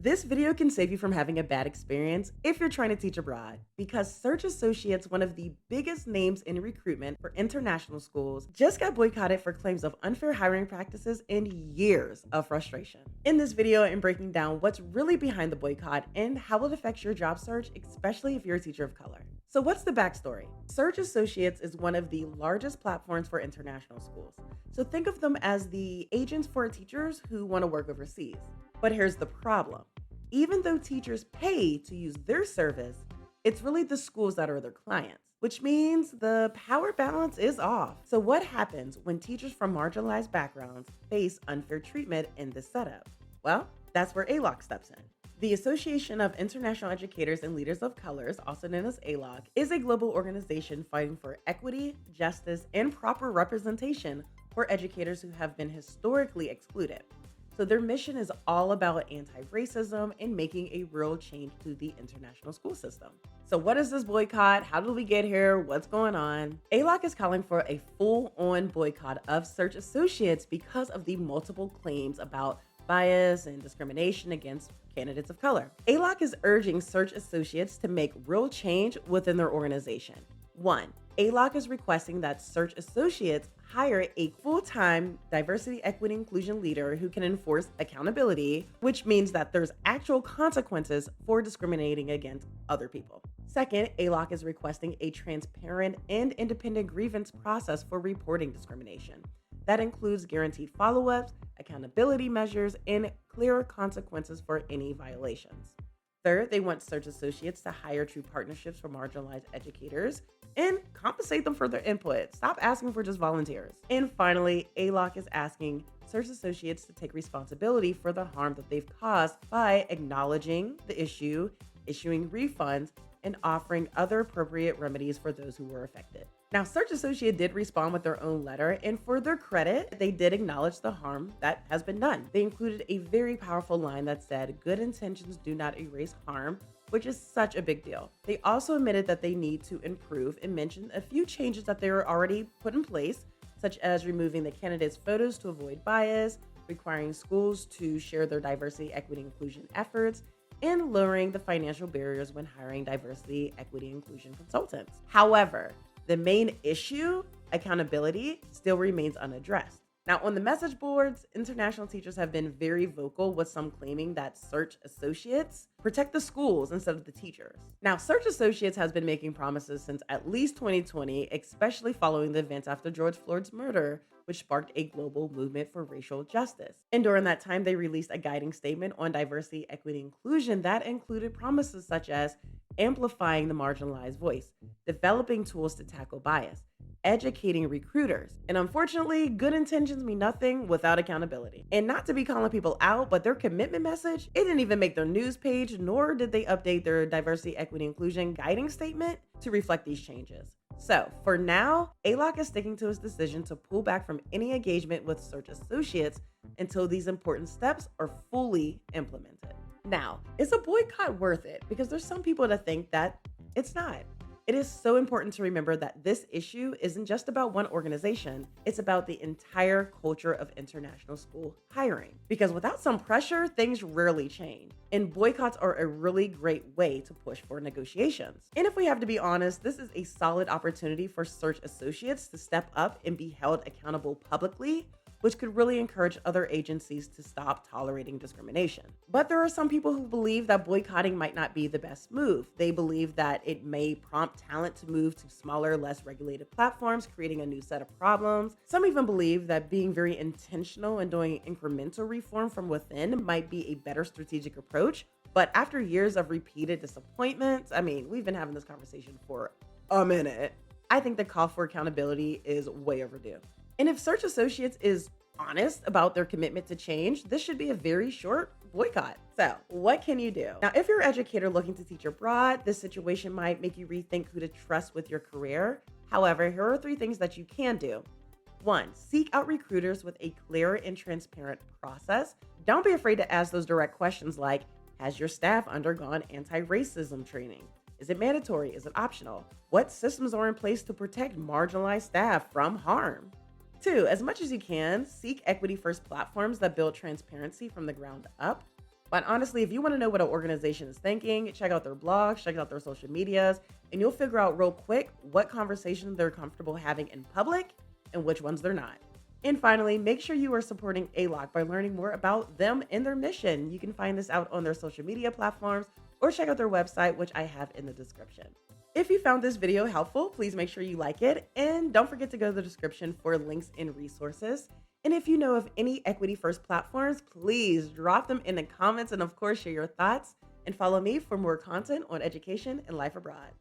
This video can save you from having a bad experience if you're trying to teach abroad, because Search Associates, one of the biggest names in recruitment for international schools, just got boycotted for claims of unfair hiring practices and years of frustration. In this video, I'm breaking down what's really behind the boycott and how it affects your job search, especially if you're a teacher of color. So what's the backstory? Search Associates is one of the largest platforms for international schools. So think of them as the agents for teachers who want to work overseas. But here's the problem. Even though teachers pay to use their service, it's really the schools that are their clients, which means the power balance is off. So what happens when teachers from marginalized backgrounds face unfair treatment in this setup? Well, that's where AIELOC steps in. The Association of International Educators and Leaders of Colors, also known as AIELOC, is a global organization fighting for equity, justice, and proper representation for educators who have been historically excluded. So their mission is all about anti-racism and making a real change to the international school system. So what is this boycott? How did we get here? What's going on? AIELOC is calling for a full-on boycott of Search Associates because of the multiple claims about bias and discrimination against candidates of color. AIELOC is urging Search Associates to make real change within their organization. 1. AIELOC is requesting that Search Associates hire a full-time diversity, equity, inclusion leader who can enforce accountability, which means that there's actual consequences for discriminating against other people. Second, AIELOC is requesting a transparent and independent grievance process for reporting discrimination. That includes guaranteed follow-ups, accountability measures, and clearer consequences for any violations. Third, they want Search Associates to hire true partnerships for marginalized educators and compensate them for their input. Stop asking for just volunteers. And finally, AIELOC is asking Search Associates to take responsibility for the harm that they've caused by acknowledging the issue, issuing refunds, and offering other appropriate remedies for those who were affected. Now, Search Associate did respond with their own letter, and for their credit, they did acknowledge the harm that has been done. They included a very powerful line that said, "Good intentions do not erase harm," which is such a big deal. They also admitted that they need to improve and mentioned a few changes that they were already put in place, such as removing the candidates' photos to avoid bias, requiring schools to share their diversity, equity, inclusion efforts, and lowering the financial barriers when hiring diversity, equity, inclusion consultants. However, the main issue, accountability, still remains unaddressed. Now, on the message boards, international teachers have been very vocal, with some claiming that Search Associates protect the schools instead of the teachers. Now, Search Associates has been making promises since at least 2020, especially following the events after George Floyd's murder, which sparked a global movement for racial justice. And during that time, they released a guiding statement on diversity, equity, inclusion that included promises such as amplifying the marginalized voice, developing tools to tackle bias, educating recruiters. And unfortunately, good intentions mean nothing without accountability. And not to be calling people out, but their commitment message, it didn't even make their news page, nor did they update their diversity, equity, inclusion guiding statement to reflect these changes. So for now, AIELOC is sticking to its decision to pull back from any engagement with Search Associates until these important steps are fully implemented. Now, is a boycott worth it? Because there's some people that think that it's not. It is so important to remember that this issue isn't just about one organization. It's about the entire culture of international school hiring. Because without some pressure, things rarely change. And boycotts are a really great way to push for negotiations. And if we have to be honest, this is a solid opportunity for Search Associates to step up and be held accountable publicly, which could really encourage other agencies to stop tolerating discrimination. But there are some people who believe that boycotting might not be the best move. They believe that it may prompt talent to move to smaller, less regulated platforms, creating a new set of problems. Some even believe that being very intentional and doing incremental reform from within might be a better strategic approach. But after years of repeated disappointments, we've been having this conversation for a minute, I think the call for accountability is way overdue. And if Search Associates is honest about their commitment to change, this should be a very short boycott. So what can you do? Now, if you're an educator looking to teach abroad, this situation might make you rethink who to trust with your career. However, here are 3 things that you can do. 1, seek out recruiters with a clear and transparent process. Don't be afraid to ask those direct questions like, has your staff undergone anti-racism training? Is it mandatory? Is it optional? What systems are in place to protect marginalized staff from harm? 2, as much as you can, seek equity-first platforms that build transparency from the ground up. But honestly, if you want to know what an organization is thinking, check out their blogs, check out their social medias, and you'll figure out real quick what conversations they're comfortable having in public and which ones they're not. And finally, make sure you are supporting AIELOC by learning more about them and their mission. You can find this out on their social media platforms or check out their website, which I have in the description. If you found this video helpful, please make sure you like it, and don't forget to go to the description for links and resources. And if you know of any Equity First platforms, please drop them in the comments and of course share your thoughts, and follow me for more content on education and life abroad.